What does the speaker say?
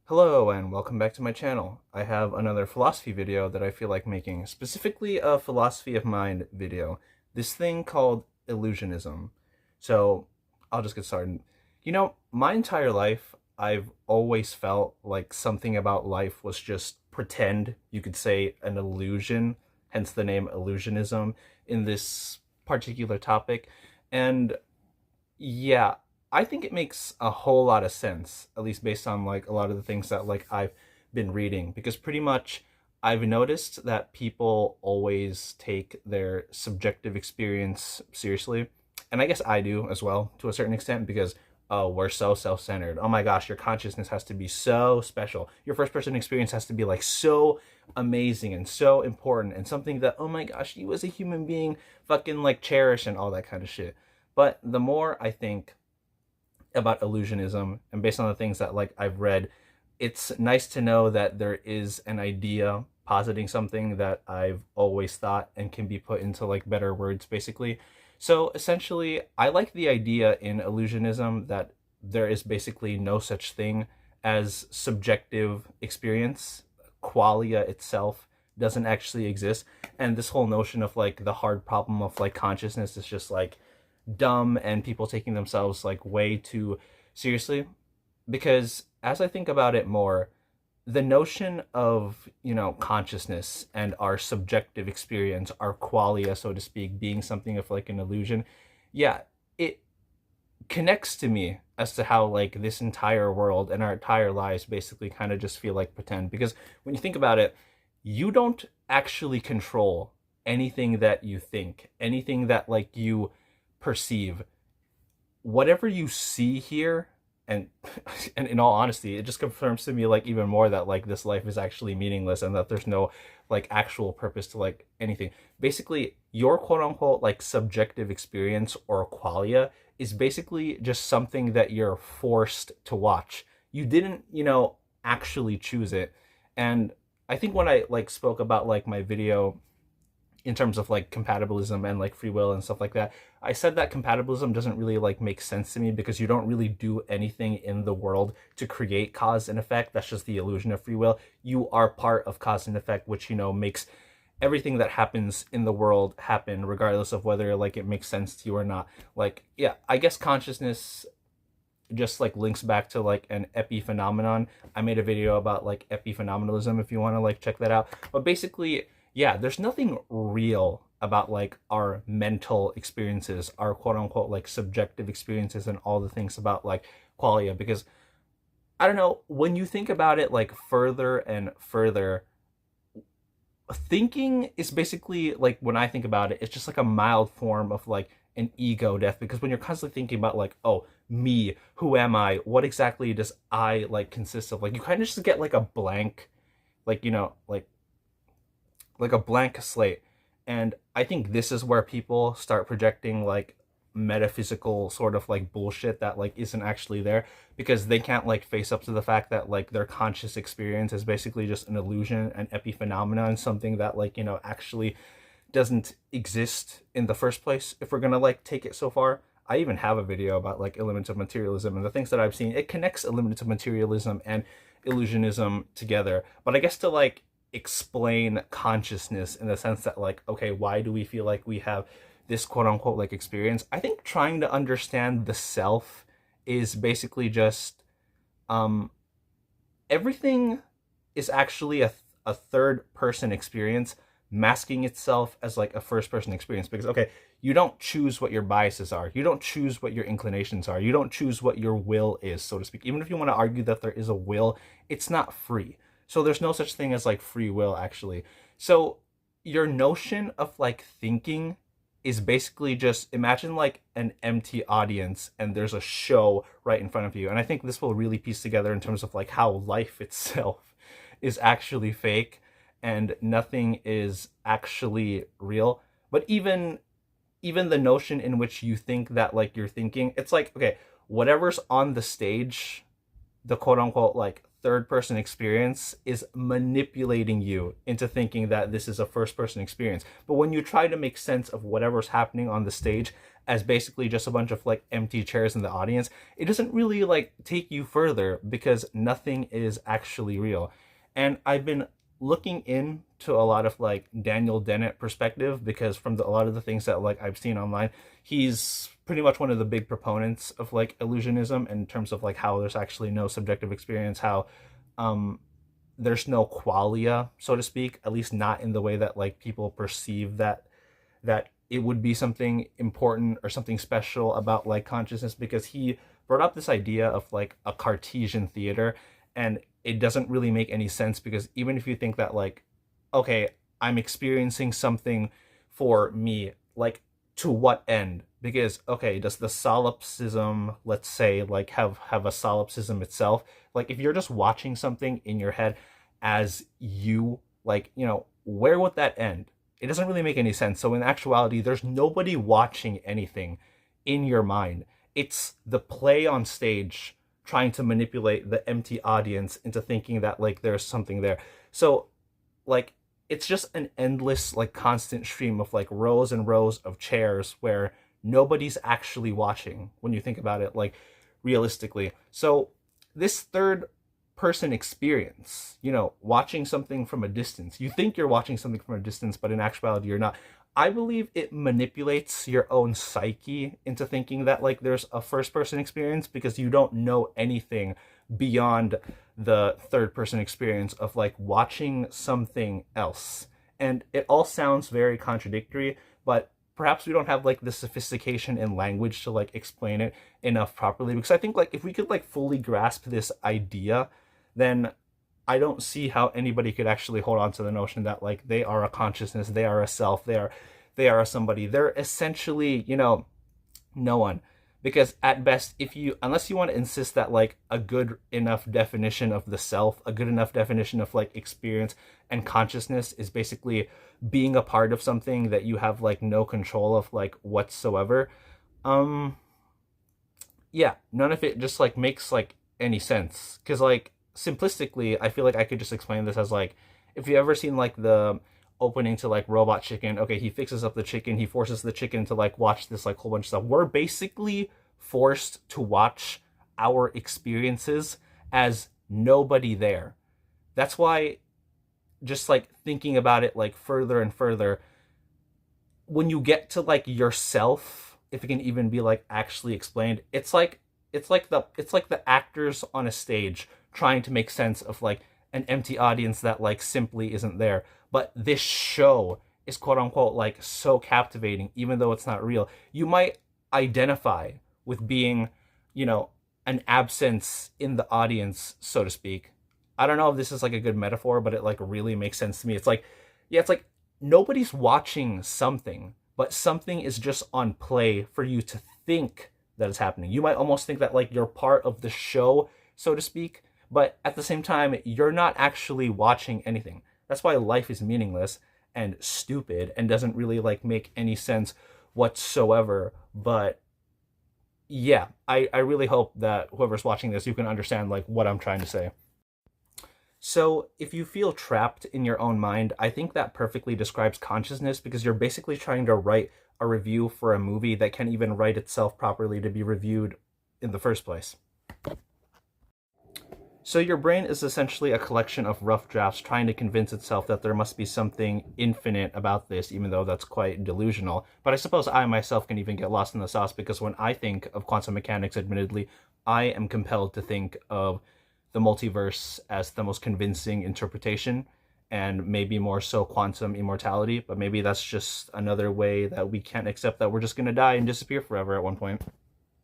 Hello and welcome back to my channel. I have another philosophy video that I feel like making, specifically a philosophy of mind video, this thing called illusionism. So I'll just get started. My entire life, I've always felt like something about life was just pretend, you could say an illusion, hence the name illusionism in this particular topic. And yeah, I think it makes a whole lot of sense, at least based on like a lot of the things that like I've been reading, because pretty much I've noticed that people always take their subjective experience seriously. And I guess I do as well to a certain extent because oh, we're so self-centered. Oh my gosh, your consciousness has to be so special. Your first person experience has to be like so amazing and so important and something that oh my gosh, you as a human being fucking like cherish and all that kind of shit. But the more I think about illusionism and based on the things that like I've read, it's nice to know that there is an idea positing something that I've always thought and can be put into like better words basically. So essentially, I like the idea in illusionism that there is basically no such thing as subjective experience. Qualia itself doesn't actually exist. And this whole notion of like the hard problem of like consciousness is just like dumb and people taking themselves like way too seriously. Because as I think about it more, the notion of, consciousness and our subjective experience, our qualia, so to speak, being something of like an illusion, yeah, it connects to me as to how like this entire world and our entire lives basically kind of just feel like pretend. Because when you think about it, you don't actually control anything that you think, anything that like you perceive. Whatever you see here, and and in all honesty, it just confirms to me like even more that like this life is actually meaningless and that there's no like actual purpose to like anything. Basically, your quote unquote like subjective experience or qualia is basically just something that you're forced to watch. You didn't, actually choose it. And I think when I like spoke about like my video in terms of like compatibilism and like free will and stuff like that, I said that compatibilism doesn't really like make sense to me because you don't really do anything in the world to create cause and effect. That's just the illusion of free will. You are part of cause and effect, which makes everything that happens in the world happen regardless of whether like it makes sense to you or not. Like, yeah, I guess consciousness just like links back to like an epiphenomenon. I made a video about like epiphenomenalism if you want to like check that out. But basically, yeah, there's nothing real about like our mental experiences, our quote unquote like subjective experiences and all the things about like qualia, because I don't know, when you think about it like further and further, thinking is basically like, when I think about it, it's just like a mild form of like an ego death, because when you're constantly thinking about like, oh, me, who am I, what exactly does I like consist of, like you kind of just get like a blank, like like a blank slate. And I think this is where people start projecting like metaphysical sort of like bullshit that like isn't actually there, because they can't like face up to the fact that like their conscious experience is basically just an illusion, an epiphenomenon, something that like actually doesn't exist in the first place, if we're gonna like take it so far. I even have a video about like elements of materialism and the things that I've seen. It connects elements of materialism and illusionism together. But I guess to like explain consciousness in the sense that like, okay, why do we feel like we have this quote unquote like experience? I think trying to understand the self is basically just everything is actually a third person experience masking itself as like a first person experience. Because okay, you don't choose what your biases are, you don't choose what your inclinations are, you don't choose what your will is, so to speak. Even if you want to argue that there is a will, it's not free. So there's no such thing as like free will actually. So your notion of like thinking is basically just imagine like an empty audience and there's a show right in front of you. And I think this will really piece together in terms of like how life itself is actually fake and nothing is actually real. But even the notion in which you think that like you're thinking, it's like, okay, whatever's on the stage, the quote unquote like third-person experience is manipulating you into thinking that this is a first-person experience. But when you try to make sense of whatever's happening on the stage as basically just a bunch of like empty chairs in the audience, it doesn't really like take you further because nothing is actually real. And I've been looking into a lot of like Daniel Dennett perspective, because from a lot of the things that like I've seen online, he's pretty much one of the big proponents of like illusionism in terms of like how there's actually no subjective experience, how there's no qualia, so to speak, at least not in the way that like people perceive that it would be something important or something special about like consciousness, because he brought up this idea of like a Cartesian theater, and it doesn't really make any sense, because even if you think that like, okay, I'm experiencing something for me, like to what end? Because okay, does the solipsism, let's say, like have a solipsism itself? Like if you're just watching something in your head as you, like, you know, where would that end? It doesn't really make any sense. So in actuality, there's nobody watching anything in your mind. It's the play on stage trying to manipulate the empty audience into thinking that like there's something there. So like it's just an endless like constant stream of like rows and rows of chairs where nobody's actually watching when you think about it like realistically. So this third person experience, you know, watching something from a distance, you think you're watching something from a distance, but in actuality you're not. I believe it manipulates your own psyche into thinking that like there's a first person experience, because you don't know anything beyond the third person experience of like watching something else. And it all sounds very contradictory, but perhaps we don't have like the sophistication in language to like explain it enough properly, because I think like if we could like fully grasp this idea, then I don't see how anybody could actually hold on to the notion that like they are a consciousness, they are a self, they are a somebody. They're essentially, you know, no one. Because at best, if you, unless you want to insist that like a good enough definition of the self, a good enough definition of like experience and consciousness is basically being a part of something that you have like no control of like whatsoever, yeah, none of it just like makes like any sense. Because like simplistically, I feel like I could just explain this as like, if you ever seen like the opening to like Robot Chicken, okay, he fixes up the chicken, he forces the chicken to like watch this like whole bunch of stuff. We're basically forced to watch our experiences as nobody there. That's why, just like thinking about it like further and further, when you get to like yourself, if it can even be like actually explained, it's like the actors on a stage trying to make sense of like an empty audience that like simply isn't there. But this show is quote unquote like so captivating, even though it's not real. You might identify with being, you know, an absence in the audience, so to speak. I don't know if this is like a good metaphor, but it like really makes sense to me. It's like, yeah, it's like nobody's watching something, but something is just on play for you to think that is happening. You might almost think that like you're part of the show, so to speak, but at the same time, you're not actually watching anything. That's why life is meaningless and stupid and doesn't really like make any sense whatsoever. But yeah, I really hope that whoever's watching this, you can understand like what I'm trying to say. So if you feel trapped in your own mind, I think that perfectly describes consciousness, because you're basically trying to write a review for a movie that can't even write itself properly to be reviewed in the first place. So your brain is essentially a collection of rough drafts trying to convince itself that there must be something infinite about this, even though that's quite delusional. But I suppose I myself can even get lost in the sauce, because when I think of quantum mechanics, admittedly, I am compelled to think of the multiverse as the most convincing interpretation, and maybe more so quantum immortality. But maybe that's just another way that we can't accept that we're just going to die and disappear forever at one point.